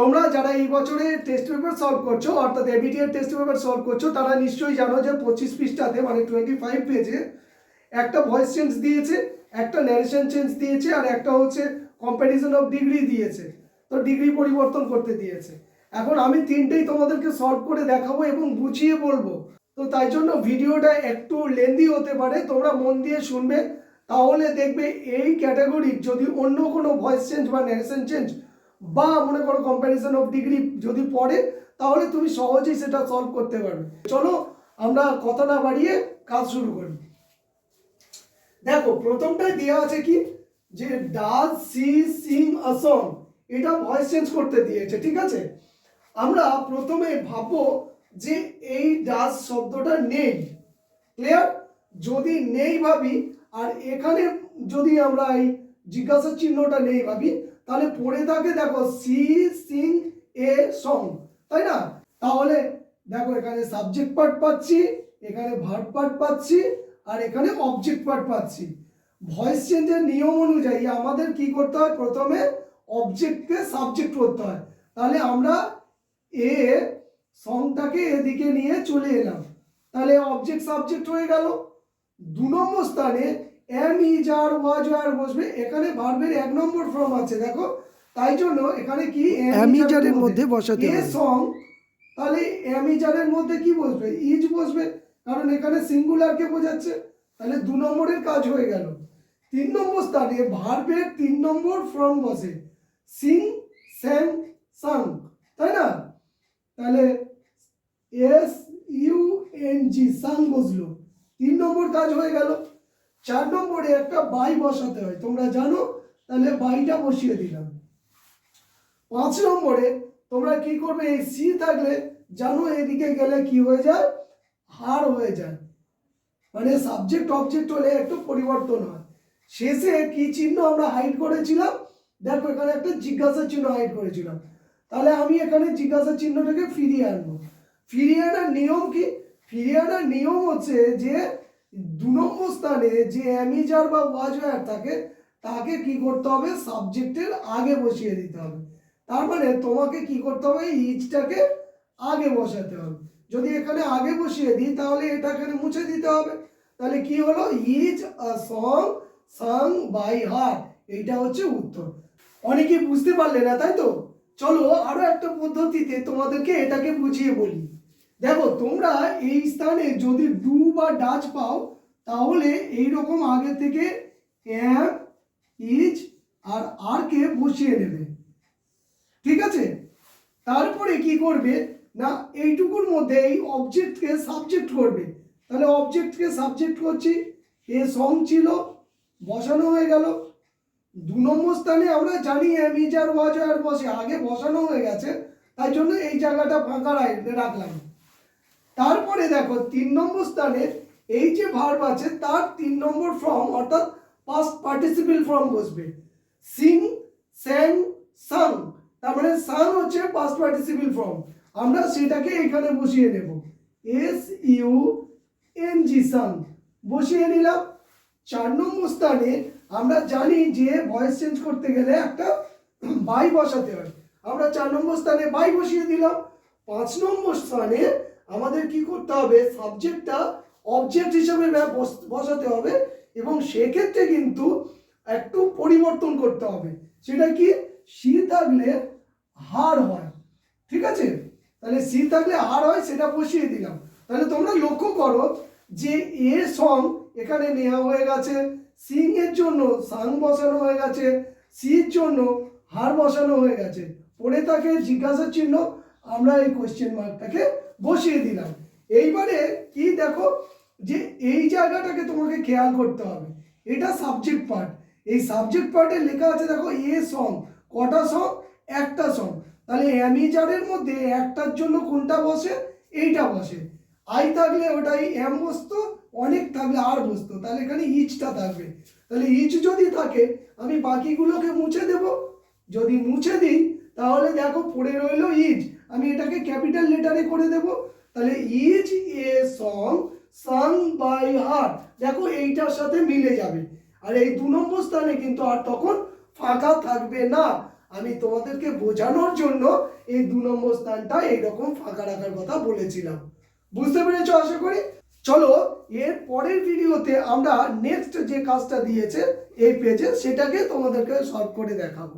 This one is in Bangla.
তোমরা যারা এই বছরে টেস্ট পেপার সলভ করছো অর্থাৎ এবিটি এর টেস্ট পেপার সলভ করছো তারা নিশ্চয়ই জানো যে 25 পৃষ্ঠাতে মানে 25 পেজে একটা ভয়েস চেঞ্জ দিয়েছে, একটা ন্যারেশন চেঞ্জ দিয়েছে, আর একটা হচ্ছে কম্প্যারিজন অফ ডিগ্রি দিয়েছে। তো ডিগ্রি পরিবর্তন করতে দিয়েছে। এখন আমি তিনটেই তোমাদেরকে সলভ করে দেখাবো এবং বুঝিয়ে বলবো। তো তাই জন্য ভিডিওটা একটু লেন্দি হতে পারে, তোমরা মন দিয়ে শুনবে, তাহলে দেখবে এই ক্যাটাগরির যদি অন্য কোনো ভয়েস চেঞ্জ বা ন্যারেশন চেঞ্জ বা মনে করো কম্প্যারিজন অফ ডিগ্রি যদি পড়ে তাহলে তুমি সহজেই সেটা সলভ করতে পারবে। চলো আমরা কথা না বাড়িয়ে কাজ শুরু করি। দেখো প্রথমটাই দেওয়া আছে কি যে does she sing a song, এটা ভয়েস চেঞ্জ করতে দিয়েছে, ঠিক আছে। আমরা প্রথমে ভাববো যে এই ডাজ শব্দটা নেই, ক্লিয়ার। যদি নেই ভাবি আর এখানে যদি আমরা এই জিজ্ঞাসা চিহ্নটা নেই ভাবি তাহলে পড়ে থাকে দেখো সি সিং এ সং, তাই না। তাহলে দেখো এখানে সাবজেক্ট পার্ট পাচ্ছি, এখানে ভার্ব পার্ট পাচ্ছি, আর এখানে অবজেক্ট পার্ট পাচ্ছি। ভয়েস চেঞ্জের নিয়ম অনুযায়ী আমাদের কি করতে হয়, প্রথমে অবজেক্টকে সাবজেক্ট করতে হয়। তাহলে আমরা এ সংটাকে এদিকে নিয়ে চলে এলাম, তাহলে অবজেক্ট সাবজেক্ট হয়ে গেল। 2 নম্বর স্থানে এম ইজ আর ওয়াজ আর বসবে, এখানে ভার্বের 1 নম্বর ফর্ম আছে দেখো, তাই জন্য এখানে কি এম ইজ আর এর মধ্যে বসাতে হবে সং। তাহলে এম ইজ আর এর মধ্যে কি বসবে, ইজ বসবে, কারণ এখানে সিঙ্গুলারকে বোঝাচ্ছে। তাহলে 2 নম্বরের কাজ হয়ে গেল। 3 নম্বর স্থানে ভার্বের 3 নম্বর ফর্ম বসে, সিং স্যাং সাং, তাই না। তাহলে এস ইউ এন জি সাং বসলো, 3 নম্বর কাজ হয়ে গেল। 4 নম্বরে একটা বাই বসাতে হয়, তোমরা জানো, তাহলে বাইটা বসিয়ে দিলাম। 5 নম্বরে তোমরা কি করবে, এই সি থাকলে জানো এদিকে গেলে কি হয়ে যায়, হার হয়ে যায়, মানে সাবজেক্ট অবজেক্ট হলে একটু পরিবর্তন হয়। শেষে কি চিহ্ন আমরা হাইড করেছিলাম, দেখো এখানে একটা জিজ্ঞাসা চিহ্ন হাইড করেছিলাম। তাহলে আমি এখানে জিজ্ঞাসা চিহ্নটাকে ফিরিয়ে আনবো। ফিরিয়ে আনার নিয়ম কি, ফিরিয়ে আনার নিয়ম হচ্ছে যে 2 নম্বর স্থানে যে অ্যামিজার বা ওয়াজওয়ার থাকে তাকে কি করতে হবে, সাবজেক্টের আগে বসিয়ে দিতে হবে। তার মানে তোমাকে কি করতে হবে, ইজটাকে আগে বসাতে হবে। যদি এখানে আগে বসিয়ে দিই তাহলে এটা এখানে মুছে দিতে হবে। তাহলে কি হলো, is a song sung by her, এইটা হচ্ছে উত্তর। অনেকে বুঝতে পারলে না, তাই তো। চলো আরো একটা পদ্ধতিতে তোমাদেরকে এটাকে বুঝিয়ে বলি। দেখো তোমরা এই স্থানে যদি ডু বা ডাজ পাও তাহলে এইরকম আগে থেকে এম ইজ আর আর কে বসিয়ে নেবে, ঠিক আছে। তারপরে কি করবে না, এইটুকুর মধ্যে এই অবজেক্টকে সাবজেক্ট করবে। তাহলে অবজেক্টকে সাবজেক্ট করছি, এ সং ছিল, বসানো হয়ে গেল। 2 নম্বর স্থানে আমরা জানি এম ইজ আর ওয়াজ আর বসে, আগে বসানো হয়ে গেছে, তাই জন্য এই জায়গাটা ফাঁকা রাখলাম। তারপরে দেখো 3 নম্বর স্থানে এই যে ভার্ব আছে তার 3 নম্বর ফর্ম অর্থাৎ পাস্ট পার্টিসিপল ফর্ম বসবে, সিং স্যাং সাং। তার মানে সাং হচ্ছে পাস্ট পার্টিসিপল ফর্ম, আমরা সেটাকে এখানে বসিয়ে নেব, এস ইউ এন জি সাং বসিয়ে নিলাম। 4 নম্বর স্থানে আমরা জানি যে ভয়েস চেঞ্জ করতে গেলে একটা বাই বসাতে হয়, আমরা 4 নম্বর স্থানে বাই বসিয়ে দিলাম। 5 নম্বর স্থানে আমাদের কি করতে হবে, সাবজেক্টটা অবজেক্ট হিসেবে বসাতে হবে, এবং সেক্ষেত্রে কিন্তু একটু পরিবর্তন করতে হবে। সেটা কি, সি থাকলে হার হয়, ঠিক আছে। তাহলে সি থাকলে হার হয়, সেটা বসিয়ে দিলাম। তাহলে তোমরা লক্ষ্য করো যে এ সং এখানে নেওয়া হয়ে গেছে, সিং এর জন্য সাং বসানো হয়ে গেছে, সির জন্য হার বসানো হয়ে গেছে, পড়ে থাকে জিজ্ঞাসা চিহ্ন, আমরা এই কোশ্চেন মার্কটাকে বসিয়ে দিলাম। এইবারে কি দেখো যে এই জায়গাটাকে তোমাকে খেয়াল করতে হবে, এটা সাবজেক্ট পার্ট। এই সাবজেক্ট পার্টে লেখা আছে দেখো এ সং, কটা সং, একটা সং। তাহলে অ্যামিজারের মধ্যে একটার জন্য কোনটা বসে, এইটা বসে। আই থাকলে ওটাই এম বসতো, অনেক থাকলে আর বসতো, তাহলে এখানে ইজটা থাকবে। তাহলে ইজ যদি থাকে আমি বাকিগুলোকে মুছে দেব, যদি মুছে দিই তাহলে দেখো পড়ে রইল ইজ, আমি এটাকে ক্যাপিটাল লেটারে করে দেব। তাহলে is a song sung by her, দেখো এইটার সাথে মিলে যাবে। আর এই 2 নম্বর স্থানে কিন্তু আর তখন ফাঁকা থাকবে না, আমি তোমাদেরকে বোঝানোর জন্য এই 2 নম্বর স্থানটা এইরকম ফাঁকা রাখার কথা বলেছিলাম। বুঝতে পেরেছো আশা করি। চলো এর পরের ভিডিওতে আমরা নেক্সট যে কাজটা দিয়েছে এই পেজে সেটাকে তোমাদেরকে সলভ করে দেখাবো।